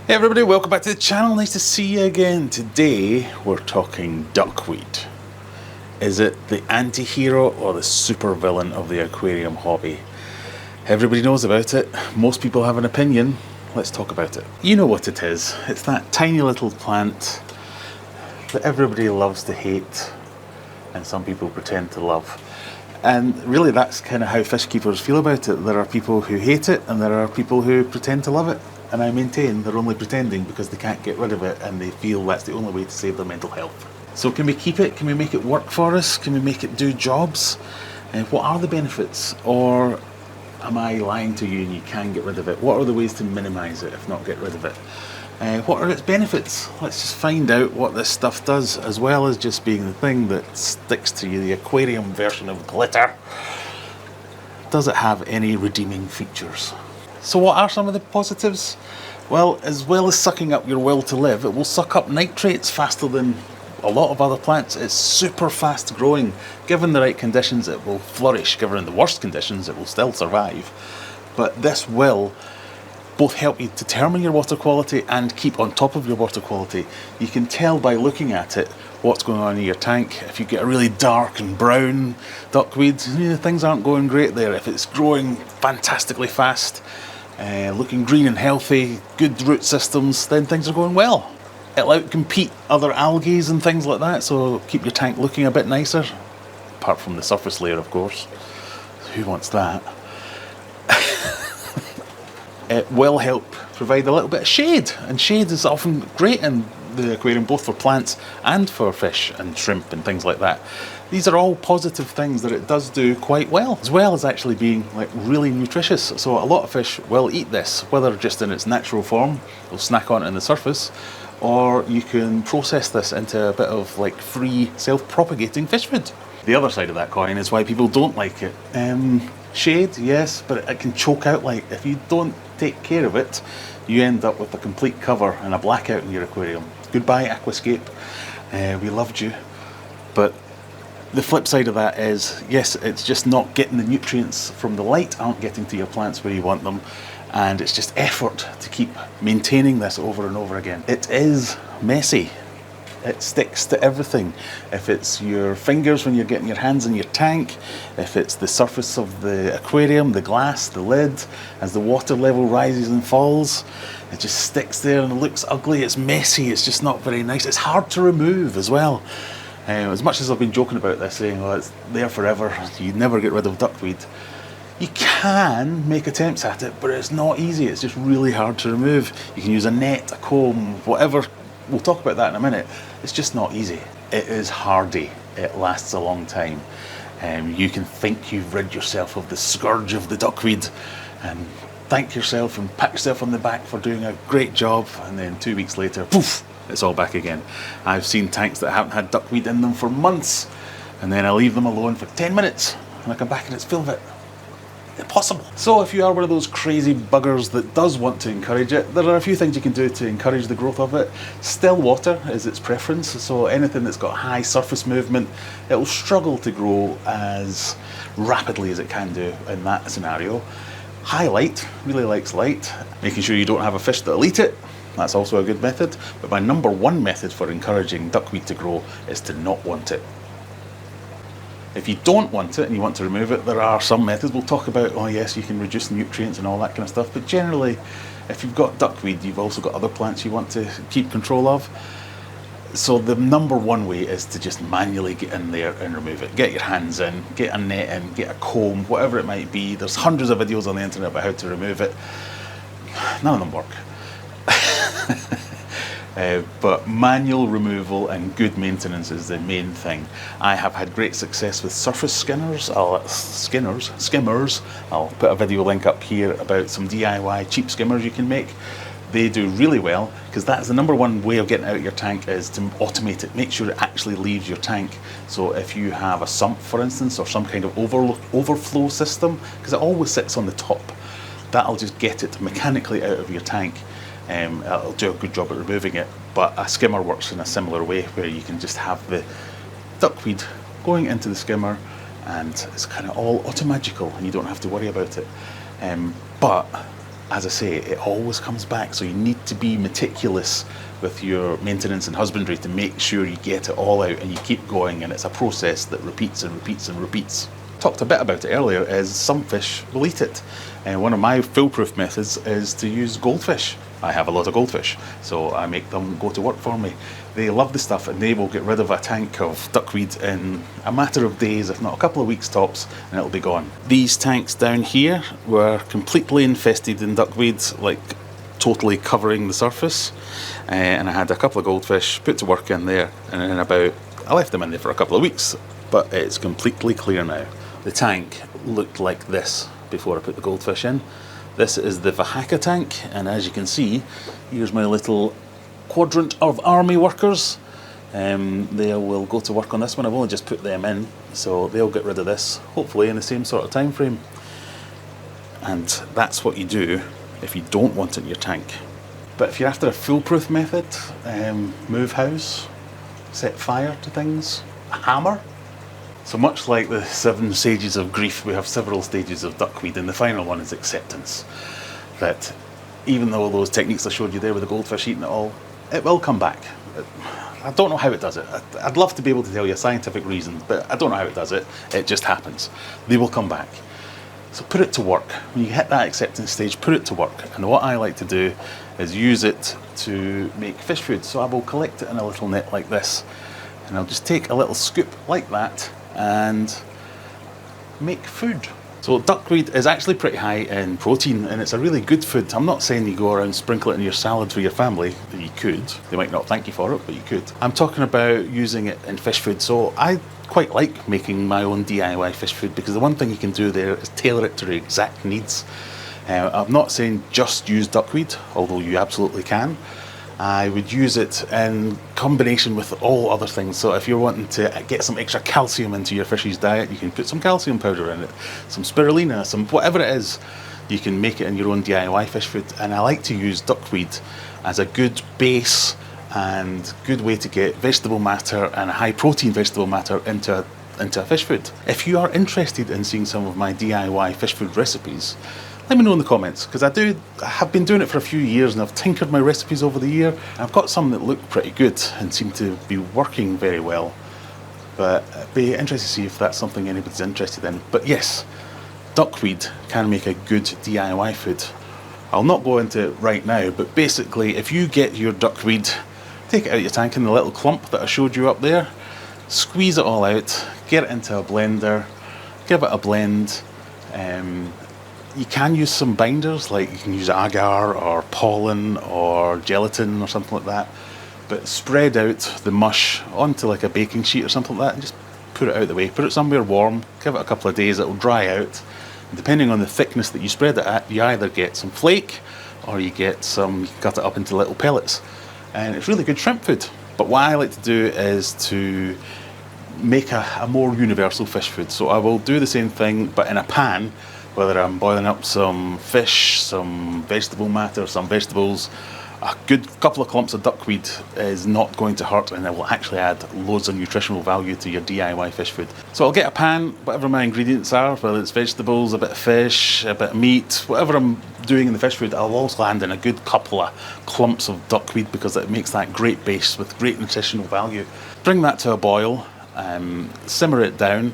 Hey everybody, welcome back to the channel. Nice to see you again. Today we're talking duckweed. Is it the anti-hero or the super villain of the aquarium hobby? Everybody knows about it. Most people have an opinion. Let's talk about it. You know what it is. It's that tiny little plant that everybody loves to hate and some people pretend to love. And really that's kind of how fish keepers feel about it. There are people who hate it and there are people who pretend to love it. And I maintain they're only pretending because they can't get rid of it and they feel that's the only way to save their mental health. So can we keep it? Can we make it work for us? Can we make it do jobs? What are the benefits? Or am I lying to you and you can get rid of it? What are the ways to minimise it, if not get rid of it? What are its benefits? Let's just find out what this stuff does, as well as just being the thing that sticks to you, the aquarium version of glitter. Does it have any redeeming features? So what are some of the positives? Well as sucking up your will to live, it will suck up nitrates faster than a lot of other plants. It's super fast growing. Given the right conditions, it will flourish. Given the worst conditions, it will still survive. But this will both help you determine your water quality and keep on top of your water quality. You can tell by looking at it what's going on in your tank. If you get a really dark and brown duckweed, things aren't going great there. If it's growing fantastically fast, looking green and healthy, good root systems, then things are going well. It'll outcompete other algae and things like that, so keep your tank looking a bit nicer. Apart from the surface layer, of course. Who wants that? It will help provide a little bit of shade, and shade is often great in the aquarium, both for plants and for fish and shrimp and things like that. These are all positive things that it does do quite well as actually being like really nutritious. So a lot of fish will eat this, whether just in its natural form, they'll snack on it in the surface, or you can process this into a bit of like free self-propagating fish food. The other side of that coin is why people don't like it. Shade, yes, but it can choke out light. If you don't take care of it, you end up with a complete cover and a blackout in your aquarium. Goodbye aquascape, we loved you. But the flip side of that is, yes, it's just not getting the nutrients from the light, aren't getting to your plants where you want them, and it's just effort to keep maintaining this over and over again. It is messy. It sticks to everything. If it's your fingers when you're getting your hands in your tank, if it's the surface of the aquarium, the glass, the lid, as the water level rises and falls, it just sticks there and it looks ugly, it's messy, it's just not very nice. It's hard to remove as well. As much as I've been joking about this, saying, oh, it's there forever, you never get rid of duckweed. You can make attempts at it, but it's not easy. It's just really hard to remove. You can use a net, a comb, whatever. We'll talk about that in a minute. It's just not easy. It is hardy. It lasts a long time. You can think you've rid yourself of the scourge of the duckweed and thank yourself and pat yourself on the back for doing a great job, and then 2 weeks later, poof, it's all back again. I've seen tanks that haven't had duckweed in them for months, and then I leave them alone for 10 minutes and I come back and it's full of it. Impossible. So if you are one of those crazy buggers that does want to encourage it, there are a few things you can do to encourage the growth of it. Still water is its preference, so anything that's got high surface movement, it will struggle to grow as rapidly as it can do in that scenario. High light, really likes light. Making sure you don't have a fish that'll eat it, that's also a good method. But my number one method for encouraging duckweed to grow is to not want it. If you don't want it and you want to remove it, there are some methods. We'll talk about, oh yes, you can reduce nutrients and all that kind of stuff, but generally, if you've got duckweed, you've also got other plants you want to keep control of. So the number one way is to just manually get in there and remove it. Get your hands in, get a net in, get a comb, whatever it might be. There's hundreds of videos on the internet about how to remove it. None of them work. But manual removal and good maintenance is the main thing. I have had great success with surface skimmers. I'll put a video link up here about some DIY cheap skimmers you can make. They do really well, because that's the number one way of getting out your tank, is to automate it. Make sure it actually leaves your tank. So if you have a sump, for instance, or some kind of overflow system, because it always sits on the top, that'll just get it mechanically out of your tank. It'll do a good job at removing it, but a skimmer works in a similar way, where you can just have the duckweed going into the skimmer and it's kind of all automagical and you don't have to worry about it. But as I say, it always comes back, so you need to be meticulous with your maintenance and husbandry to make sure you get it all out and you keep going, and it's a process that repeats and repeats and repeats. Talked a bit about it earlier, is some fish will eat it, and one of my foolproof methods is to use goldfish. I have a lot of goldfish, so I make them go to work for me. They love the stuff, and they will get rid of a tank of duckweed in a matter of days, if not a couple of weeks tops, and it'll be gone. These tanks down here were completely infested in duckweed, like totally covering the surface, and I had a couple of goldfish put to work in there, and in I left them in there for a couple of weeks, but it's completely clear now. The tank looked like this before I put the goldfish in. This is the Vahaka tank, and as you can see, here's my little quadrant of army workers. They will go to work on this one. I've only just put them in, so they'll get rid of this, hopefully in the same sort of time frame. And that's what you do if you don't want it in your tank. But if you're after a foolproof method, move house, set fire to things, a hammer. So much like the 7 stages of grief, we have several stages of duckweed, and the final one is acceptance. That even though those techniques I showed you there with the goldfish eating it all, it will come back. I don't know how it does it. I'd love to be able to tell you a scientific reason, but I don't know how it does it. It just happens. They will come back. So put it to work. When you hit that acceptance stage, put it to work. And what I like to do is use it to make fish food. So I will collect it in a little net like this, and I'll just take a little scoop like that and make food. So duckweed is actually pretty high in protein, and it's a really good food. I'm not saying you go around sprinkle it in your salad for your family. You could. They might not thank you for it, but you could. I'm talking about using it in fish food. So I quite like making my own DIY fish food, because the one thing you can do there is tailor it to your exact needs. I'm not saying just use duckweed, although you absolutely can. I would use it in combination with all other things. So if you're wanting to get some extra calcium into your fish's diet, you can put some calcium powder in it, some spirulina, some whatever it is. You can make it in your own DIY fish food. And I like to use duckweed as a good base and good way to get vegetable matter and high protein vegetable matter into a fish food. If you are interested in seeing some of my DIY fish food recipes, let me know in the comments, because I have been doing it for a few years, and I've tinkered my recipes over the year. I've got some that look pretty good and seem to be working very well, but I'd be interested to see if that's something anybody's interested in. But yes, duckweed can make a good DIY food. I'll not go into it right now, but basically if you get your duckweed, take it out of your tank in the little clump that I showed you up there, squeeze it all out, get it into a blender, give it a blend. You can use some binders, like you can use agar or pollen or gelatin or something like that, but spread out the mush onto like a baking sheet or something like that and just put it out the way. Put it somewhere warm, give it a couple of days, it'll dry out. And depending on the thickness that you spread it at, you either get some flake or you can cut it up into little pellets. And it's really good shrimp food. But what I like to do is to make a more universal fish food. So I will do the same thing, but in a pan, whether I'm boiling up some fish, some vegetable matter, some vegetables. A good couple of clumps of duckweed is not going to hurt, and it will actually add loads of nutritional value to your DIY fish food. So I'll get a pan, whatever my ingredients are, whether it's vegetables, a bit of fish, a bit of meat, whatever I'm doing in the fish food, I'll also land in a good couple of clumps of duckweed, because it makes that great base with great nutritional value. Bring that to a boil, simmer it down.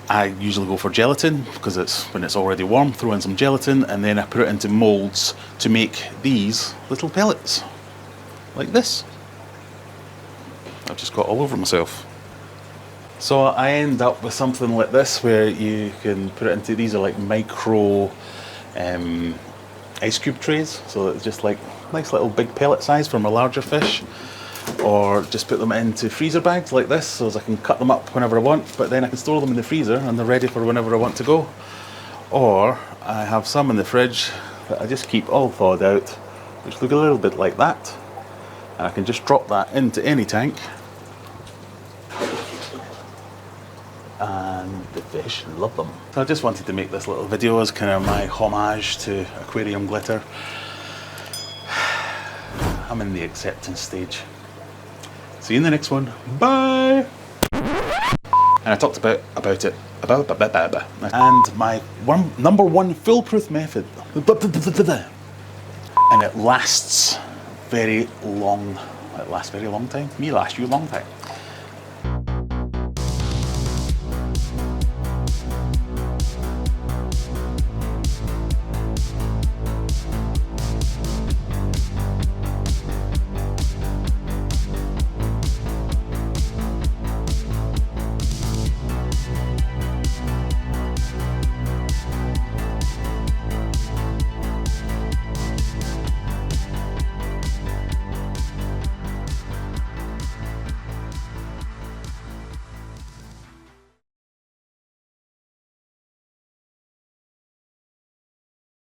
I usually go for gelatin, because when it's already warm, throw in some gelatin, and then I put it into moulds to make these little pellets, like this. I've just got all over myself. So I end up with something like this, where you can put it into, these are like micro ice cube trays, so it's just like nice little big pellet size from a larger fish. Or just put them into freezer bags like this, so as I can cut them up whenever I want, but then I can store them in the freezer and they're ready for whenever I want to go. Or I have some in the fridge that I just keep all thawed out, which look a little bit like that, and I can just drop that into any tank, and the fish love them. So I just wanted to make this little video as kind of my homage to aquarium glitter. I'm in the acceptance stage. See you in the next one. Bye! and I talked about it. And my number one foolproof method, and it lasts very long. It lasts very long time. Me last you a long time.